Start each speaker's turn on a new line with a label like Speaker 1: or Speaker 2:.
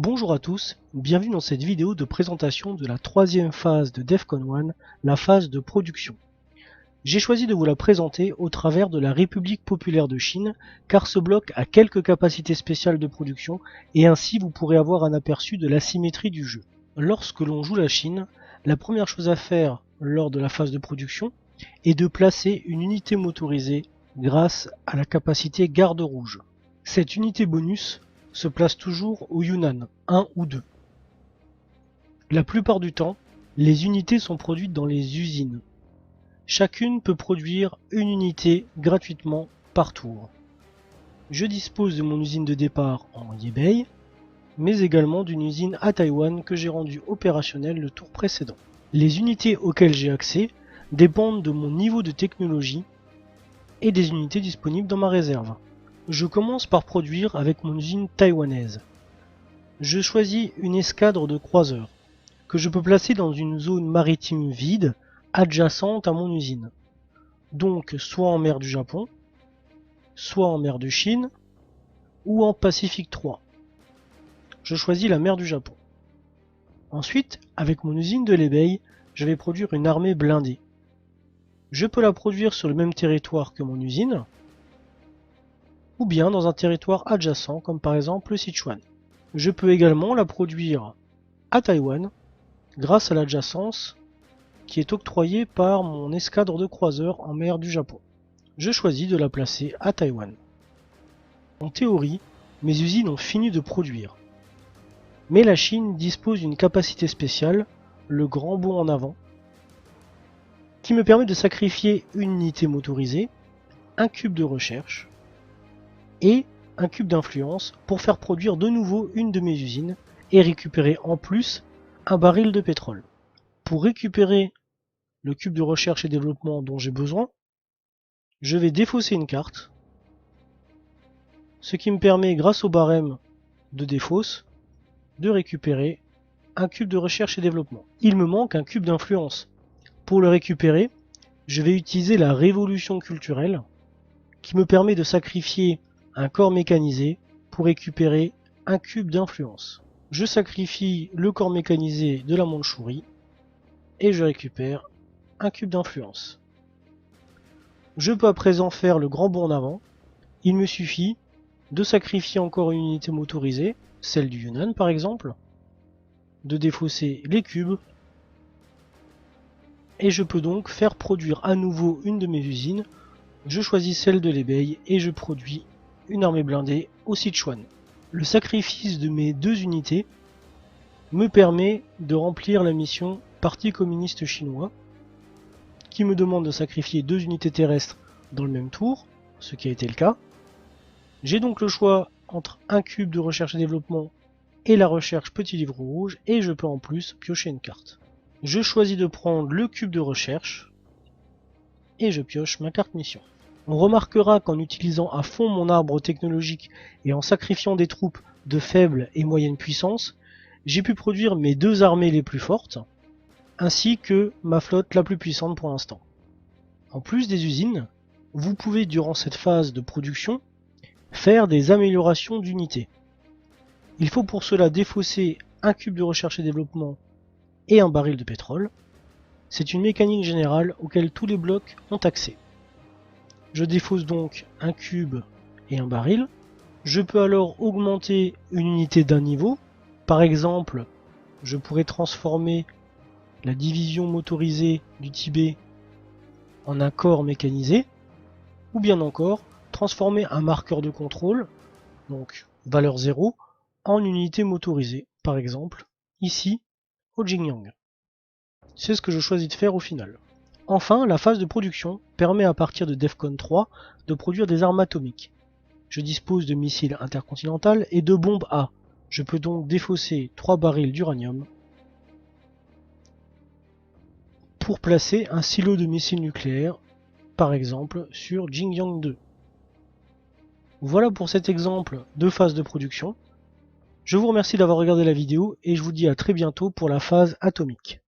Speaker 1: Bonjour à tous, bienvenue dans cette vidéo de présentation de la troisième phase de DEFCON 1, la phase de production. J'ai choisi de vous la présenter au travers de la République populaire de Chine, car ce bloc a quelques capacités spéciales de production et ainsi vous pourrez avoir un aperçu de l'asymétrie du jeu. Lorsque l'on joue la Chine, la première chose à faire lors de la phase de production est de placer une unité motorisée grâce à la capacité garde rouge. Cette unité bonus se place toujours au Yunnan, 1 ou 2. La plupart du temps, les unités sont produites dans les usines. Chacune peut produire une unité gratuitement par tour. Je dispose de mon usine de départ en Hebei, mais également d'une usine à Taïwan que j'ai rendue opérationnelle le tour précédent. Les unités auxquelles j'ai accès dépendent de mon niveau de technologie et des unités disponibles dans ma réserve. Je commence par produire avec mon usine taïwanaise. Je choisis une escadre de croiseurs que je peux placer dans une zone maritime vide adjacente à mon usine. Donc soit en mer du Japon, soit en mer de Chine ou en Pacifique 3. Je choisis la mer du Japon. Ensuite, avec mon usine de l'Hebei, je vais produire une armée blindée. Je peux la produire sur le même territoire que mon usine, ou bien dans un territoire adjacent comme par exemple le Sichuan. Je peux également la produire à Taïwan grâce à l'adjacence qui est octroyée par mon escadre de croiseurs en mer du Japon. Je choisis de la placer à Taïwan. En théorie, mes usines ont fini de produire. Mais la Chine dispose d'une capacité spéciale, le grand bond en avant, qui me permet de sacrifier une unité motorisée, un cube de recherche et un cube d'influence pour faire produire de nouveau une de mes usines et récupérer en plus un baril de pétrole. Pour récupérer le cube de recherche et développement dont j'ai besoin, je vais défausser une carte, ce qui me permet grâce au barème de défausse de récupérer un cube de recherche et développement. Il me manque un cube d'influence. Pour le récupérer, je vais utiliser la révolution culturelle qui me permet de sacrifier un corps mécanisé pour récupérer un cube d'influence. Je sacrifie le corps mécanisé de la Mandchourie et je récupère un cube d'influence. Je peux à présent faire le grand bond en avant. Il me suffit de sacrifier encore une unité motorisée, celle du Yunnan par exemple, de défausser les cubes, et je peux donc faire produire à nouveau une de mes usines. Je choisis celle de l'Hebei et je produis une armée blindée au Sichuan. Le sacrifice de mes deux unités me permet de remplir la mission Parti communiste chinois, qui me demande de sacrifier deux unités terrestres dans le même tour, ce qui a été le cas. J'ai donc le choix entre un cube de recherche et développement et la recherche petit livre rouge, et je peux en plus piocher une carte. Je choisis de prendre le cube de recherche et je pioche ma carte mission. On remarquera qu'en utilisant à fond mon arbre technologique et en sacrifiant des troupes de faible et moyenne puissance, j'ai pu produire mes deux armées les plus fortes, ainsi que ma flotte la plus puissante pour l'instant. En plus des usines, vous pouvez durant cette phase de production faire des améliorations d'unités. Il faut pour cela défausser un cube de recherche et développement et un baril de pétrole. C'est une mécanique générale auquel tous les blocs ont accès. Je défausse donc un cube et un baril. Je peux alors augmenter une unité d'un niveau. Par exemple, je pourrais transformer la division motorisée du Tibet en un corps mécanisé, ou bien encore transformer un marqueur de contrôle, donc valeur 0, en unité motorisée, par exemple ici au Jingyang. C'est ce que je choisis de faire au final. Enfin, la phase de production permet à partir de DEFCON 3 de produire des armes atomiques. Je dispose de missiles intercontinentaux et de bombes A. Je peux donc défausser 3 barils d'uranium pour placer un silo de missiles nucléaires, par exemple sur Jingyang 2. Voilà pour cet exemple de phase de production. Je vous remercie d'avoir regardé la vidéo et je vous dis à très bientôt pour la phase atomique.